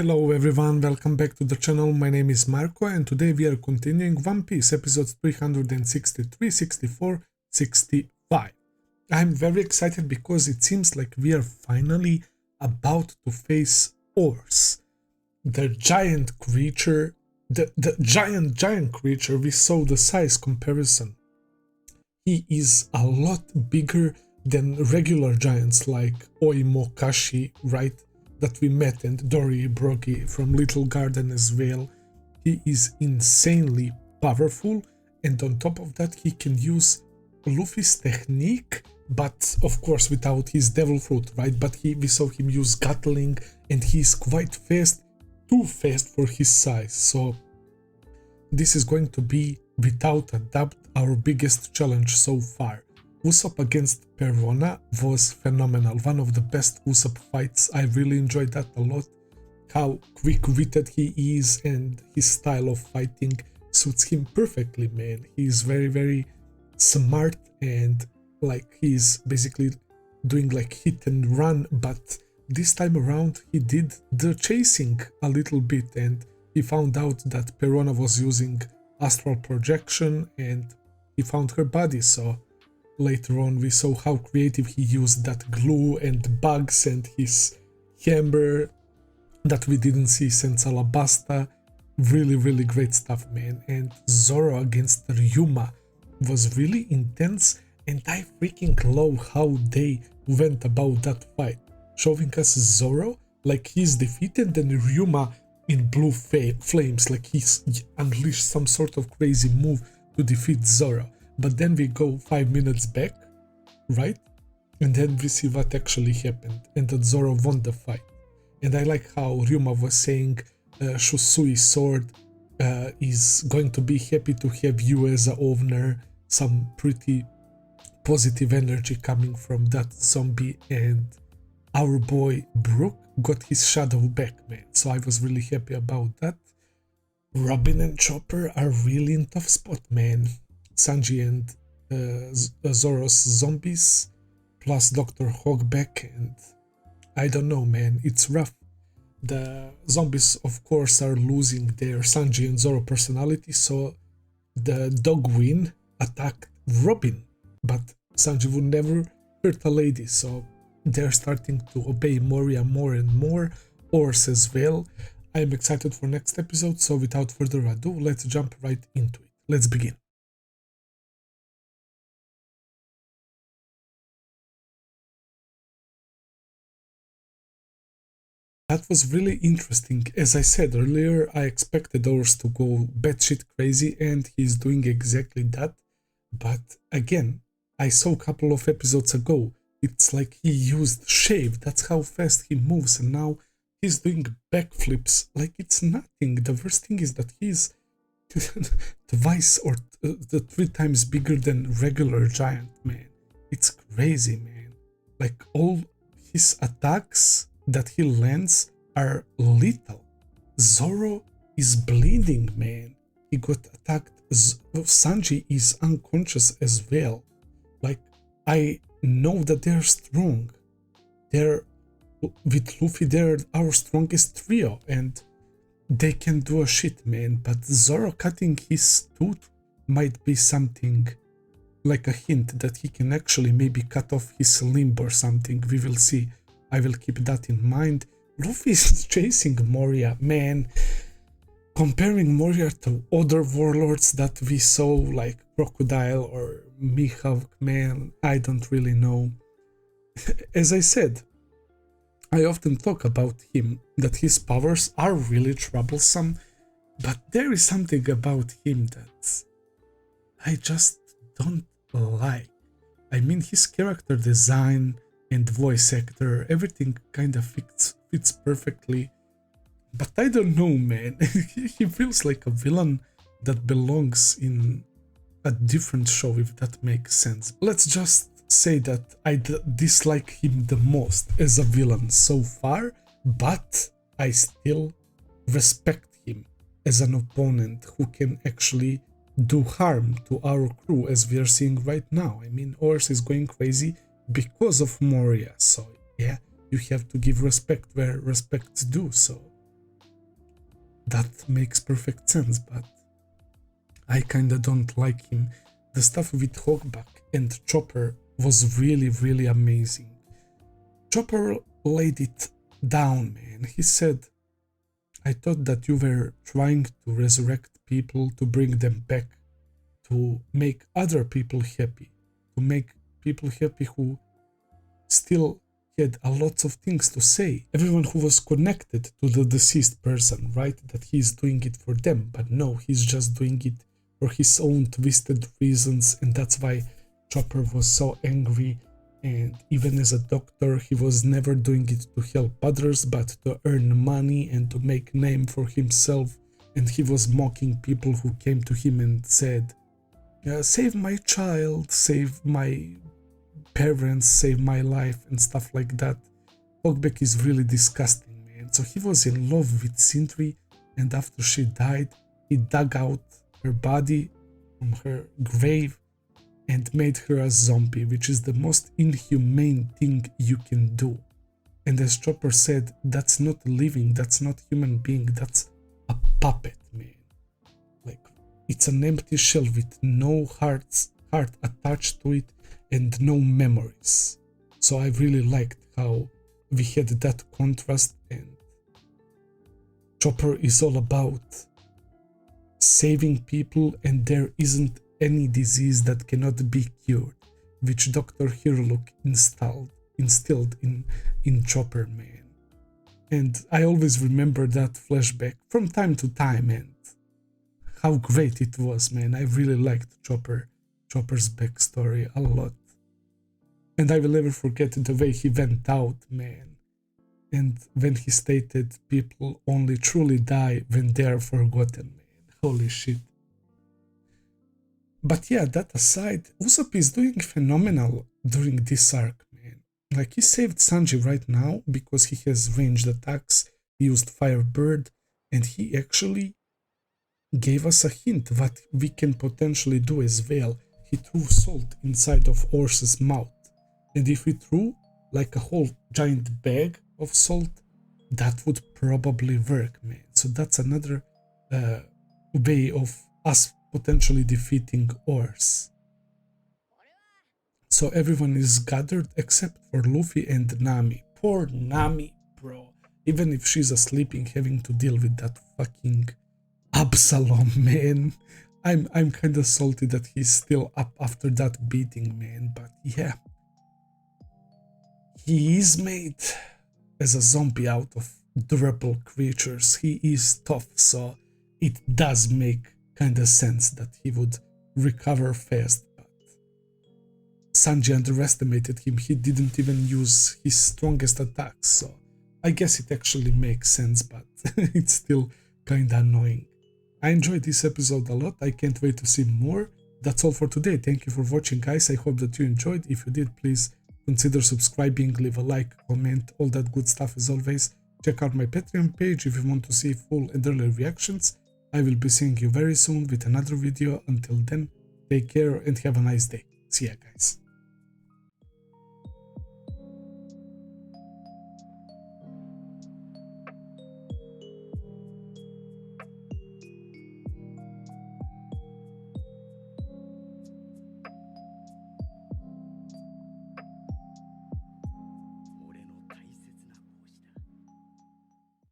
Hello everyone, welcome back to the channel. My name is Marco and today we are continuing One Piece episodes 363, 64, 65. I'm very excited because it seems like we are finally about to face Oars, the giant creature, the giant creature. We saw the size comparison. He is a lot bigger than regular giants like Oimokashi, right? That we met, and Dory Brogy from Little Garden as well. He is insanely powerful, and on top of that he can use Luffy's technique, but of course without his devil fruit, right? But we saw him use Gatling, and he's quite fast, too fast for his size. So this is going to be without a doubt our biggest challenge so far. Usopp against Perona was phenomenal, one of the best Usopp fights. I really enjoyed that a lot. How quick-witted he is and his style of fighting suits him perfectly, man. He's very, very smart and like he's basically doing like hit and run, but this time around he did the chasing a little bit and he found out that Perona was using astral projection and he found her body, so later on we saw how creative he used that glue and bugs and his hammer that we didn't see since Alabasta. Really, really great stuff, man. And Zoro against Ryuma was really intense, and I freaking love how they went about that fight, showing us Zoro like he's defeated and Ryuma in blue flames, like he's unleashed some sort of crazy move to defeat Zoro. But then we go 5 minutes back, right? And then we see what actually happened and that Zoro won the fight. And I like how Ryuma was saying Shusui's sword is going to be happy to have you as an owner. Some pretty positive energy coming from that zombie, and our boy Brook got his shadow back, man. So I was really happy about that. Robin and Chopper are really in tough spot, man. Sanji and Zoro's zombies, plus Dr. Hogback, and I don't know, man, it's rough. The zombies, of course, are losing their Sanji and Zoro personality, so the Dogwin attacked Robin, but Sanji would never hurt a lady, so they're starting to obey Moria more and more, Oars as well. I'm excited for next episode, so without further ado, let's jump right into it. Let's begin. That was really interesting. As I said earlier, I expected Oars to go batshit crazy, and he's doing exactly that. But again, I saw a couple of episodes ago, it's like he used shave, that's how fast he moves, and now he's doing backflips like it's nothing. The worst thing is that he's twice or 3 times bigger than regular giant, man. It's crazy, man. Like all his attacks that he lands are lethal. Zoro is bleeding, man. He got attacked. Sanji is unconscious as well. Like, I know that they're strong. With Luffy, they're our strongest trio, and they can do a shit, man. But Zoro cutting his tooth might be something like a hint that he can actually maybe cut off his limb or something. We will see. I will keep that in mind. Luffy is chasing Moria, man. Comparing Moria to other warlords that we saw, like Crocodile or Mihawk, man, I don't really know. As I said, I often talk about him, that his powers are really troublesome, but there is something about him that I just don't like. I mean, his character design and voice actor, everything kind of fits perfectly, but I don't know, man. He feels like a villain that belongs in a different show, if that makes sense. Let's just say that I dislike him the most as a villain so far, but I still respect him as an opponent who can actually do harm to our crew, as we are seeing right now. I mean, Oars is going crazy because of Moria, so yeah, you have to give respect where respect's due. So that makes perfect sense, but I kinda don't like him. The stuff with Hogback and Chopper was really amazing. Chopper laid it down, man. He said, I thought that you were trying to resurrect people, to bring them back, to make other people happy, to make people happy who still had a lot of things to say. Everyone who was connected to the deceased person, right? That he's doing it for them, but no, he's just doing it for his own twisted reasons, and that's why Chopper was so angry. And even as a doctor, he was never doing it to help others, but to earn money and to make name for himself. And he was mocking people who came to him and said, save my child, save my parents, save my life, and stuff like that. Hogback is really disgusting, man. So he was in love with Cindry, and after she died, he dug out her body from her grave and made her a zombie, which is the most inhumane thing you can do. And as Chopper said, that's not living, that's not human being, that's a puppet, man. Like, it's an empty shell with no heart attached to it and no memories. So I really liked how we had that contrast, and Chopper is all about saving people, and there isn't any disease that cannot be cured, which Dr. Hiruluk instilled in Chopper, man. And I always remember that flashback from time to time, and how great it was, man. I really liked Chopper's backstory a lot. And I will never forget the way he went out, man. And when he stated people only truly die when they are forgotten, man. Holy shit. But yeah, that aside, Usopp is doing phenomenal during this arc, man. Like, he saved Sanji right now because he has ranged attacks, he used Firebird, and he actually gave us a hint what we can potentially do as well. He threw salt inside of Oars' mouth. And if we threw like a whole giant bag of salt, that would probably work, man. So that's another way of us potentially defeating Oars. So everyone is gathered except for Luffy and Nami. Poor Nami, bro. Even if she's sleeping, having to deal with that fucking Absalom, man. I'm kinda salty that he's still up after that beating, man. But yeah. He is made as a zombie out of durable creatures. He is tough, so it does make kinda sense that he would recover fast, but Sanji underestimated him. He didn't even use his strongest attacks, so I guess it actually makes sense, but it's still kinda annoying. I enjoyed this episode a lot. I can't wait to see more. That's all for today. Thank you for watching, guys. I hope that you enjoyed. If you did, please consider subscribing, leave a like, comment, all that good stuff as always. Check out my Patreon page if you want to see full and early reactions. I will be seeing you very soon with another video. Until then, take care and have a nice day. See ya, guys.